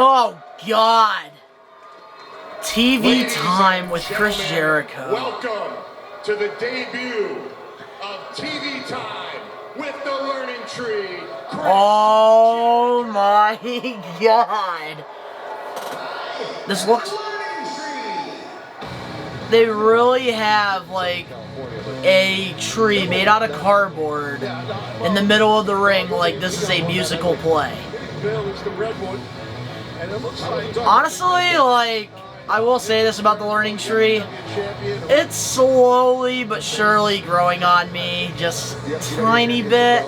Oh, God. TV time with Chris Jericho. Welcome to the debut of TV time with the Learning Tree. Oh, my God. This looks... They really have, like, a tree made out of cardboard in the middle of the ring like this is a musical play. Honestly, like, I will say this about the Learning Tree. It's slowly but surely growing on me, just a tiny bit.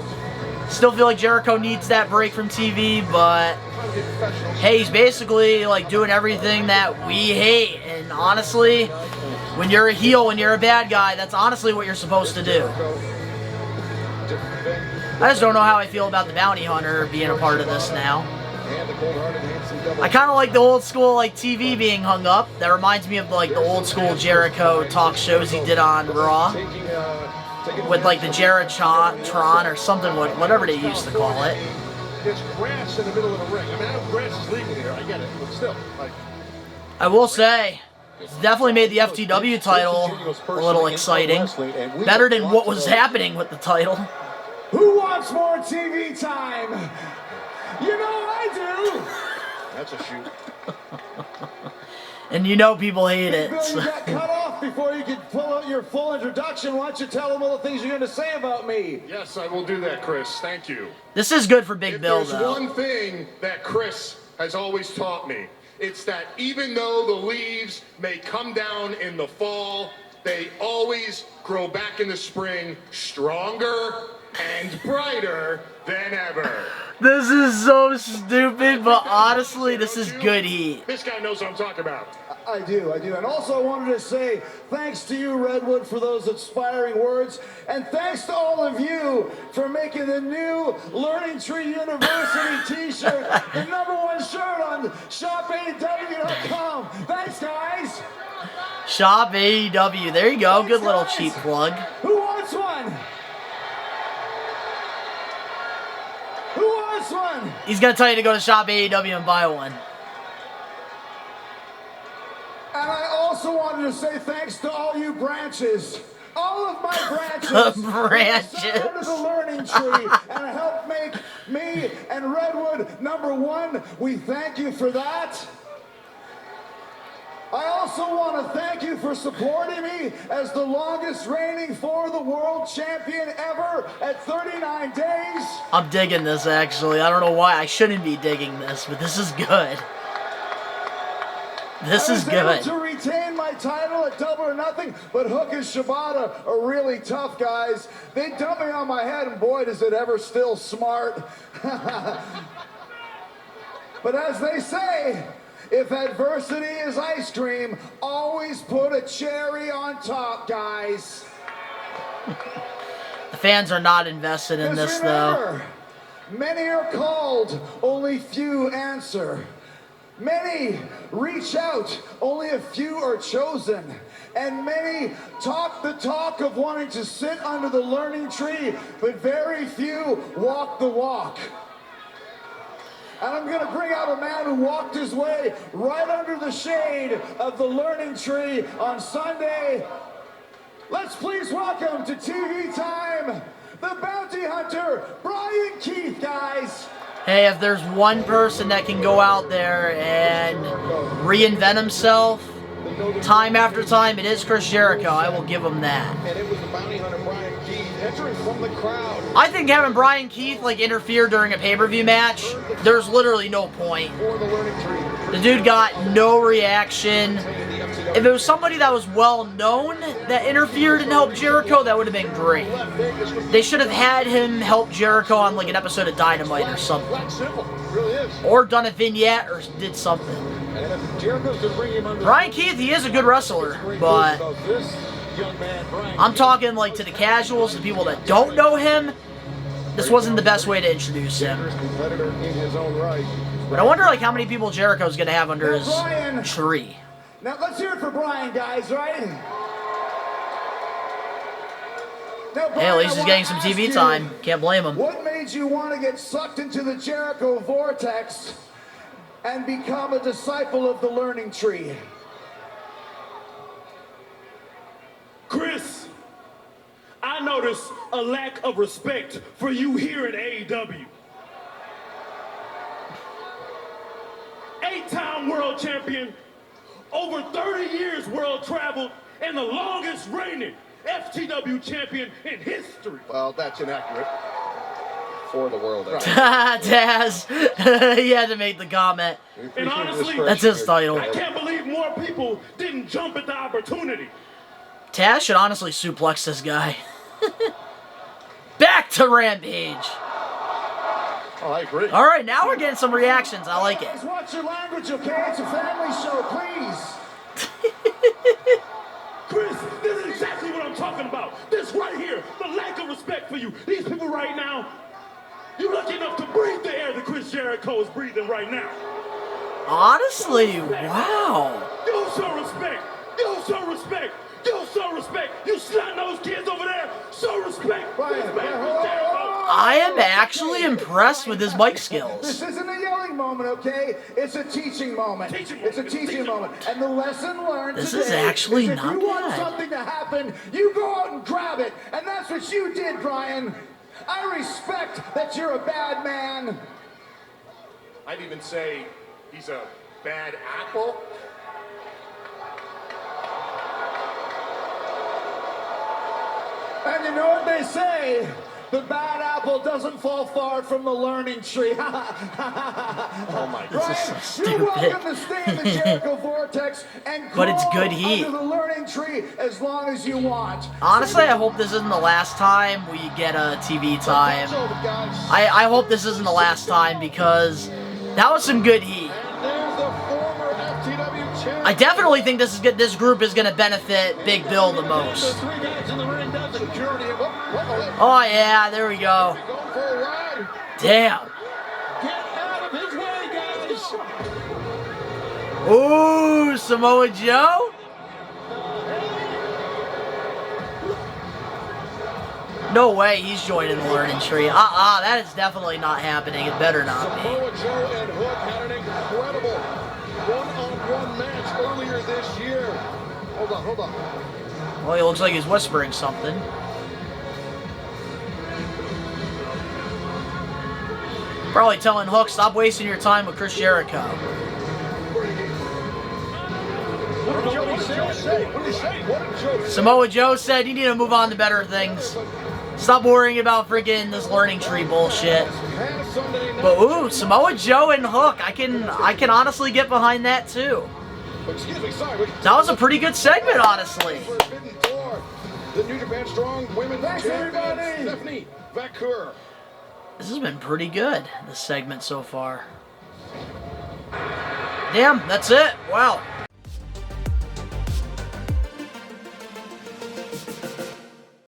Still feel like Jericho needs that break from TV, but hey, he's basically like doing everything that we hate. And honestly, when you're a heel, when you're a bad guy, that's honestly what you're supposed to do. I just don't know how I feel about the Bounty Hunter being a part of this now. I kind of like the old school like TV being hung up. That reminds me of like the old school Jericho talk shows he did on Raw. With like the Jericho'S or something, whatever they used to call it. It's grass in the middle of the ring. I mean, I know grass is legal here. I get it, but still, like. I will say, it's definitely made the FTW title a little exciting. Better than what was happening with the title. Who wants more TV time? You know I do. That's a shoot. And you know people hate it. Bill, you got cut off before you could pull out your full introduction. Why don't you tell them all the things you're going to say about me? Yes, I will do that, Chris. Thank you. This is good for Big If Bill, there's though. one thing that Chris has always taught me, it's that even though the leaves may come down in the fall, they always grow back in the spring stronger and brighter than ever. This is so stupid, but honestly, this is good heat. This guy knows what I'm talking about. I do. And also I wanted to say thanks to you, Redwood, for those inspiring words. And thanks to all of you for making the new Learning Tree University t-shirt the #1 shirt on ShopAEW.com. Thanks, guys. Shop AEW. There you go. Good little cheap plug. Who wants one? Who wants one? He's going to tell you to go to Shop AEW and buy one. And I also wanted to say thanks to all you branches. All of my branches. The branches. Under the Learning Tree and help make me and Redwood #1. We thank you for that. I also want to thank you for supporting me as the longest reigning For the World champion ever at 39 days. I'm digging this, actually. I don't know why I shouldn't be digging this, but this is good. This is good. I was able to retain my title at Double or Nothing, but Hook and Shibata are really tough, guys. They dumped me on my head, and boy, does it ever still smart. But as they say, if adversity is ice cream, always put a cherry on top, guys. The fans are not invested in this, though. Many are called, only few answer. Many reach out, only a few are chosen. And many talk the talk of wanting to sit under the Learning Tree, but very few walk the walk. And I'm going to bring out a man who walked his way right under the shade of the Learning Tree on Sunday. Let's please welcome to TV time, the Bounty Hunter, Brian Keith, guys. Hey, if there's one person that can go out there and reinvent himself time after time, it is Chris Jericho. I will give him that. And it was the Bounty Hunter Brian Keith entering from the crowd. I think having Brian Keith like interfere during a pay-per-view match, there's literally no point. The dude got no reaction. If it was somebody that was well known that interfered and helped Jericho, that would have been great. They should have had him help Jericho on like an episode of Dynamite or something. Or done a vignette or did something. Brian Keith, he is a good wrestler, but I'm talking like to the casuals, the people that don't know him, this wasn't the best way to introduce him. But I wonder like how many people Jericho's gonna have under his tree. Now let's hear it for Brian, guys, right? Now, Brian, hey, at least he's getting some TV time. Can't blame him. What made you want to get sucked into the Jericho vortex? and become a disciple of the learning tree. Chris, I notice a lack of respect for you here at AEW. 8-time world champion, over 30 years world traveled, and the longest reigning FTW champion in history. Well, that's inaccurate. For the world. Taz, he had to make the comment. And honestly, That's his title. I can't believe more people didn't jump at the opportunity. Taz should honestly suplex this guy. Back to Rampage. Oh, I agree. All right, now we're getting some reactions. I like it. Guys, watch your language, okay? It's a family show, please. Chris, this is exactly what I'm talking about. This right here, the lack of respect for you. These people right now, you're lucky enough to breathe the air that Chris Jericho is breathing right now. Honestly, wow. You show respect. You show respect. You show respect. You snot-nosed kids over there, show respect. Respect Chris Jericho. I am actually impressed with his mic This skills. isn't a yelling moment, okay? It's a teaching moment. It's a teaching moment. And the lesson learned This today is actually if not you want bad. something to happen, you go out and grab it. And that's what you did, Brian. I respect that you're a bad man. I'd even say he's a bad apple. And you know what they say? The bad apple doesn't fall far from the learning tree. Oh my God. Brian, is so you're welcome stupid. to stay in the Jericho Vortex and But it's crawl good heat. under the learning tree as long as you want. Honestly, I hope this isn't the last time we get a TV time. I hope this isn't the last time because that was some good heat. There's the former FTW champion. I definitely think this is good. This group is going to benefit Big Bill the most. Three guys in the ring does security. Oh yeah, there we go. Going for a ride. Damn. Get out of his way, guys. Ooh, Samoa Joe. No way, he's joining the learning tree. That is definitely not happening. It better not be. Samoa Joe and Hook had an incredible one-on-one match earlier this year. Hold on. Well, he looks like he's whispering something. Probably telling Hook, stop wasting your time with Chris Jericho. What did Joe say? What did Joe say? Samoa Joe said you need to move on to better things. Stop worrying about freaking this learning tree bullshit. But ooh, Samoa Joe and Hook, I can honestly get behind that too. That was a pretty good segment, honestly. The New Japan Strong Women's Champion, everybody. Stephanie Vaquer. This has been pretty good, this segment so far. Damn, that's it. Wow.